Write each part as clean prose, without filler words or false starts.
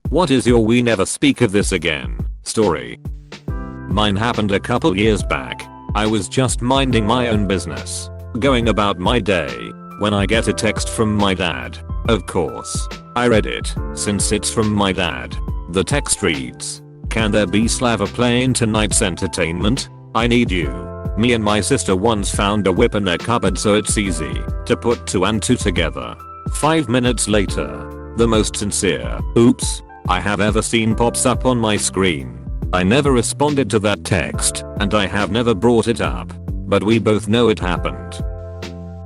What is your "we never speak of this again" story? Mine happened a couple years back. I was just minding my own business, going about my day, when I get a text from my dad. Of course, I read it, since it's from my dad. The text reads, "Can there be Slava playing tonight's entertainment? I need you. Me and my sister once found a whip in their cupboard, so it's easy to put 2 and 2 together." 5 minutes later, the most sincere "oops" I have ever seen pops up on my screen. I never responded to that text, and I have never brought it up. But we both know it happened.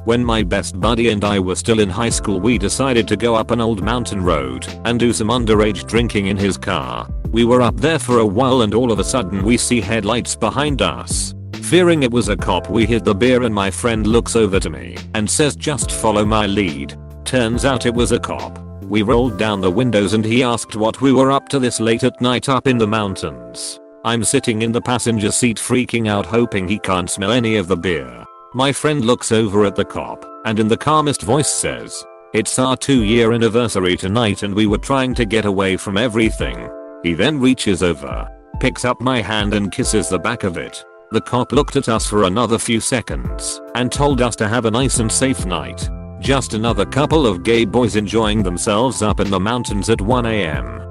When my best buddy and I were still in high school, we decided to go up an old mountain road and do some underage drinking in his car. We were up there for a while and all of a sudden we see headlights behind us. Fearing it was a cop, we hid the beer and my friend looks over to me and says, "Just follow my lead." Turns out it was a cop. We rolled down the windows and he asked what we were up to this late at night up in the mountains. I'm sitting in the passenger seat freaking out, hoping he can't smell any of the beer. My friend looks over at the cop and in the calmest voice says, "It's our 2-year anniversary tonight and we were trying to get away from everything." He then reaches over, picks up my hand and kisses the back of it. The cop looked at us for another few seconds and told us to have a nice and safe night. Just another couple of gay boys enjoying themselves up in the mountains at 1 AM.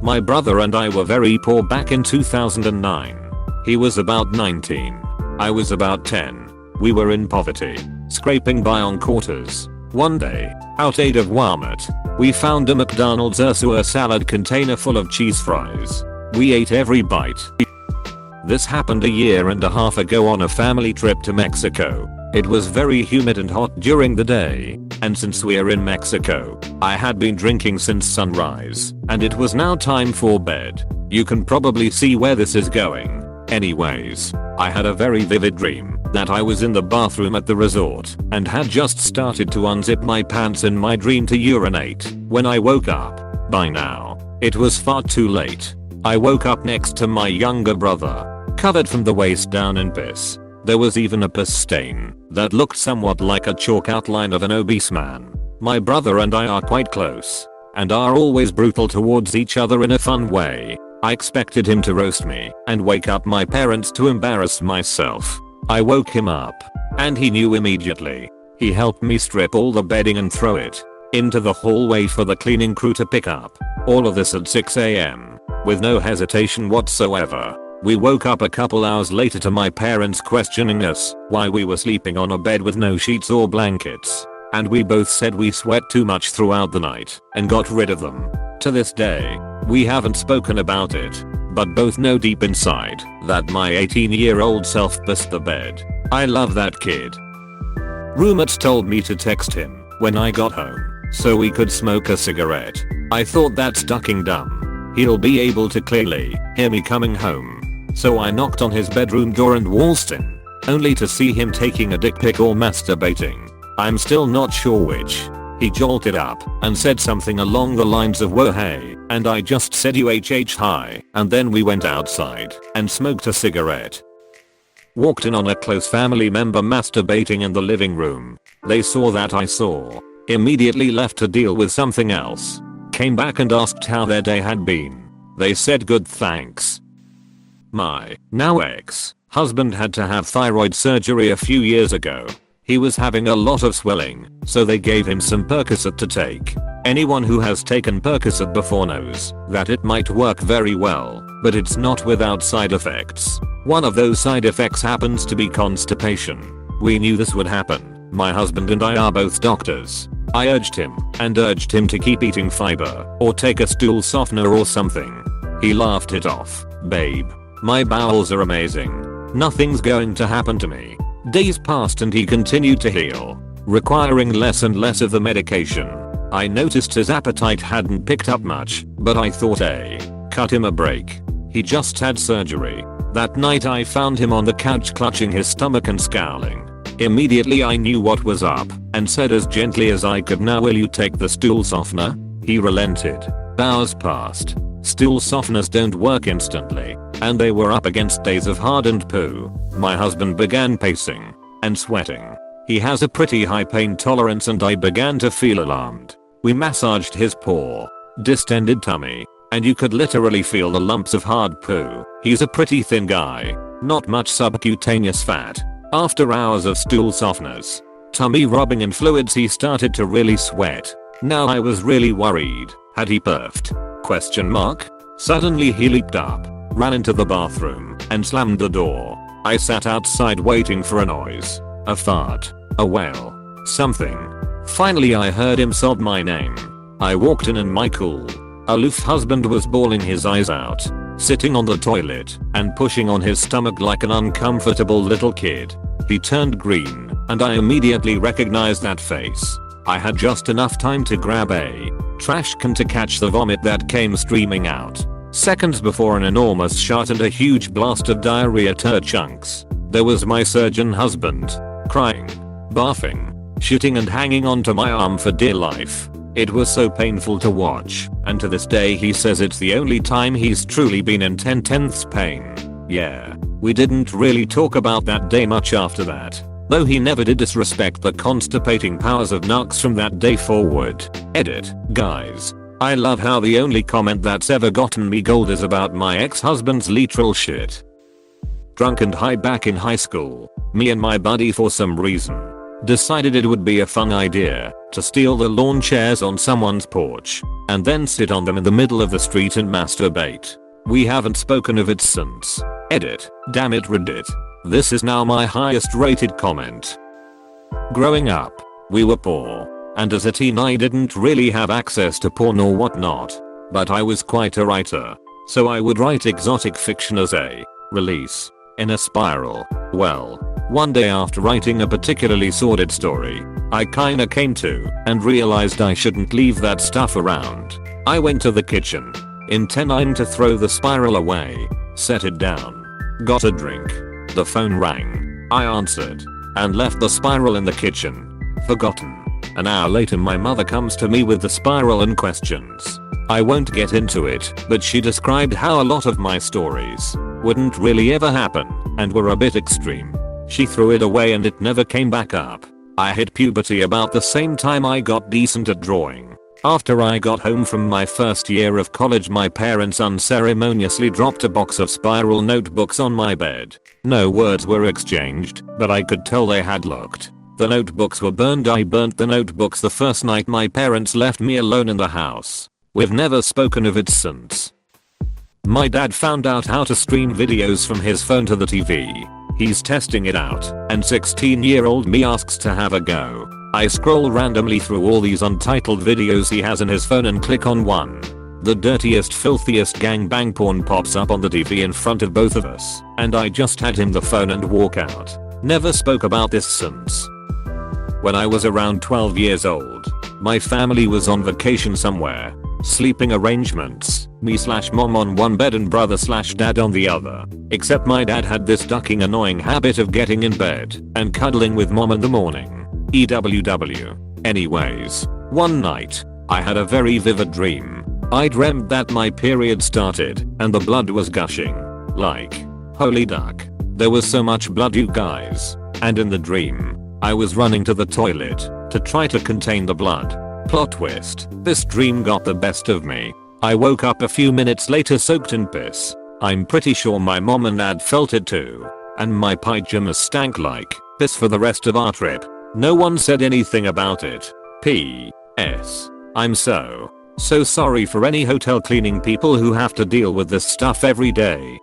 My brother and I were very poor back in 2009. He was about 19. I was about 10. We were in poverty, scraping by on quarters. One day, out of Walmart, we found a McDonald's Ursula salad container full of cheese fries. We ate every bite. This happened a year and a half ago on a family trip to Mexico. It was very humid and hot during the day, and since we're in Mexico, I had been drinking since sunrise, and it was now time for bed. You can probably see where this is going. Anyways, I had a very vivid dream that I was in the bathroom at the resort and had just started to unzip my pants in my dream to urinate. When I woke up, by now, it was far too late. I woke up next to my younger brother, covered from the waist down in piss. There was even a piss stain that looked somewhat like a chalk outline of an obese man. My brother and I are quite close and are always brutal towards each other in a fun way. I expected him to roast me and wake up my parents to embarrass myself. I woke him up and he knew immediately. He helped me strip all the bedding and throw it into the hallway for the cleaning crew to pick up. All of this at 6 AM with no hesitation whatsoever. We woke up a couple hours later to my parents questioning us why we were sleeping on a bed with no sheets or blankets. And we both said we sweat too much throughout the night and got rid of them. To this day, we haven't spoken about it, but both know deep inside that my 18-year-old self pissed the bed. I love that kid. Roommates told me to text him when I got home so we could smoke a cigarette. I thought that's ducking dumb. He'll be able to clearly hear me coming home. So I knocked on his bedroom door and waltzed in, only to see him taking a dick pic or masturbating. I'm still not sure which. He jolted up and said something along the lines of "whoa hey," and I just said "UHH hi," and then we went outside and smoked a cigarette. Walked in on a close family member masturbating in the living room. They saw that I saw. Immediately left to deal with something else. Came back and asked how their day had been. They said good thanks. My now ex-husband had to have thyroid surgery a few years ago. He was having a lot of swelling, so they gave him some Percocet to take. Anyone who has taken Percocet before knows that it might work very well, but it's not without side effects. One of those side effects happens to be constipation. We knew this would happen. My husband and I are both doctors. I urged him to keep eating fiber or take a stool softener or something. He laughed it off. "Babe, my bowels are amazing. Nothing's going to happen to me." Days passed and he continued to heal, requiring less and less of the medication. I noticed his appetite hadn't picked up much, but I thought, cut him a break. He just had surgery. That night I found him on the couch clutching his stomach and scowling. Immediately I knew what was up and said as gently as I could, "Now will you take the stool softener?" He relented. Hours passed. Stool softeners don't work instantly, and they were up against days of hardened poo. My husband began pacing and sweating. He has a pretty high pain tolerance and I began to feel alarmed. We massaged his paw distended tummy, and you could literally feel the lumps of hard poo. He's a pretty thin guy, not much subcutaneous fat. After hours of stool softeners, tummy rubbing and fluids, he started to really sweat. Now I was really worried. Had he perfed? Suddenly he leaped up, ran into the bathroom, and slammed the door. I sat outside waiting for a noise. A fart. A wail. Something. Finally I heard him sob my name. I walked in and my cool, aloof husband was bawling his eyes out, sitting on the toilet and pushing on his stomach like an uncomfortable little kid. He turned green and I immediately recognized that face. I had just enough time to grab a trash can to catch the vomit that came streaming out. Seconds before an enormous shot and a huge blast of diarrhea turd chunks. There was my surgeon husband, crying, barfing, shitting and hanging onto my arm for dear life. It was so painful to watch, and to this day he says it's the only time he's truly been in 10/10ths pain. Yeah, we didn't really talk about that day much after that, though he never did disrespect the constipating powers of Nux from that day forward. Edit. Guys, I love how the only comment that's ever gotten me gold is about my ex-husband's literal shit. Drunk and high back in high school, me and my buddy for some reason decided it would be a fun idea to steal the lawn chairs on someone's porch and then sit on them in the middle of the street and masturbate. We haven't spoken of it since. Edit. Damn it Reddit. This is now my highest rated comment. Growing up, we were poor, and as a teen I didn't really have access to porn or whatnot, but I was quite a writer, so I would write exotic fiction as a release in a spiral. Well, one day after writing a particularly sordid story, I kinda came to and realized I shouldn't leave that stuff around. I went to the kitchen, intending to throw the spiral away, set it down, got a drink. The phone rang. I answered and left the spiral in the kitchen. Forgotten. An hour later my mother comes to me with the spiral and questions. I won't get into it, but she described how a lot of my stories wouldn't really ever happen and were a bit extreme. She threw it away and it never came back up. I hit puberty about the same time I got decent at drawing. After I got home from my first year of college my parents unceremoniously dropped a box of spiral notebooks on my bed. No words were exchanged, but I could tell they had looked. The notebooks were burned. I burnt the notebooks the first night my parents left me alone in the house. We've never spoken of it since. My dad found out how to stream videos from his phone to the TV. He's testing it out, and 16-year-old me asks to have a go. I scroll randomly through all these untitled videos he has in his phone and click on one. The dirtiest, filthiest gangbang porn pops up on the TV in front of both of us, and I just hand him the phone and walk out. Never spoke about this since. When I was around 12 years old, my family was on vacation somewhere. Sleeping arrangements, me/mom on one bed and brother/dad on the other. Except my dad had this ducking annoying habit of getting in bed and cuddling with mom in the morning. EWW. Anyways, one night, I had a very vivid dream. I dreamt that my period started and the blood was gushing. Like, holy duck. There was so much blood you guys. And in the dream, I was running to the toilet to try to contain the blood. Plot twist. This dream got the best of me. I woke up a few minutes later soaked in piss. I'm pretty sure my mom and dad felt it too. And my pajamas stank like piss for the rest of our trip. No one said anything about it. P.S. I'm so sorry for any hotel cleaning people who have to deal with this stuff every day.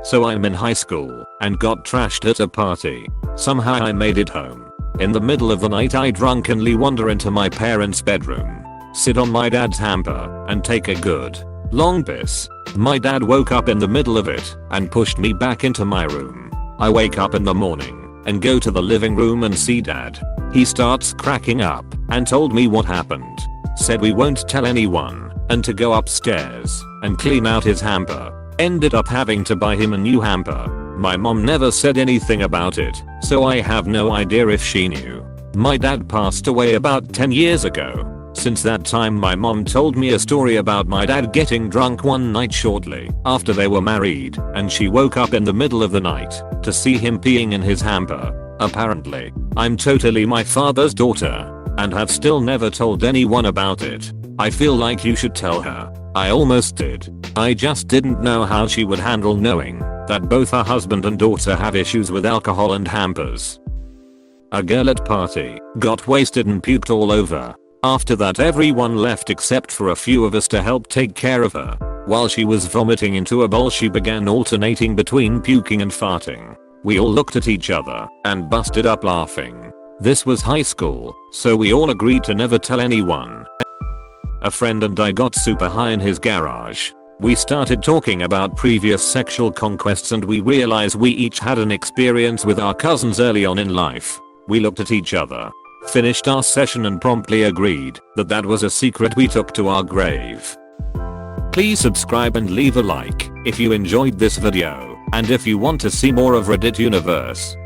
So I'm in high school and got trashed at a party. Somehow I made it home. In the middle of the night I drunkenly wander into my parents' bedroom, sit on my dad's hamper, and take a good, long piss. My dad woke up in the middle of it and pushed me back into my room. I wake up in the morning and go to the living room and see dad. He starts cracking up and told me what happened. Said we won't tell anyone and to go upstairs and clean out his hamper. Ended up having to buy him a new hamper. My mom never said anything about it, so I have no idea if she knew. My dad passed away about 10 years ago. Since that time my mom told me a story about my dad getting drunk one night shortly after they were married, and she woke up in the middle of the night to see him peeing in his hamper. Apparently, I'm totally my father's daughter and have still never told anyone about it. I feel like you should tell her. I almost did. I just didn't know how she would handle knowing that both her husband and daughter have issues with alcohol and hampers. A girl at party got wasted and puked all over. After that everyone left except for a few of us to help take care of her. While she was vomiting into a bowl she began alternating between puking and farting. We all looked at each other and busted up laughing. This was high school, so we all agreed to never tell anyone. A friend and I got super high in his garage. We started talking about previous sexual conquests and we realized we each had an experience with our cousins early on in life. We looked at each other, finished our session and promptly agreed that that was a secret we took to our grave. Please subscribe and leave a like if you enjoyed this video and if you want to see more of Reddit Universe.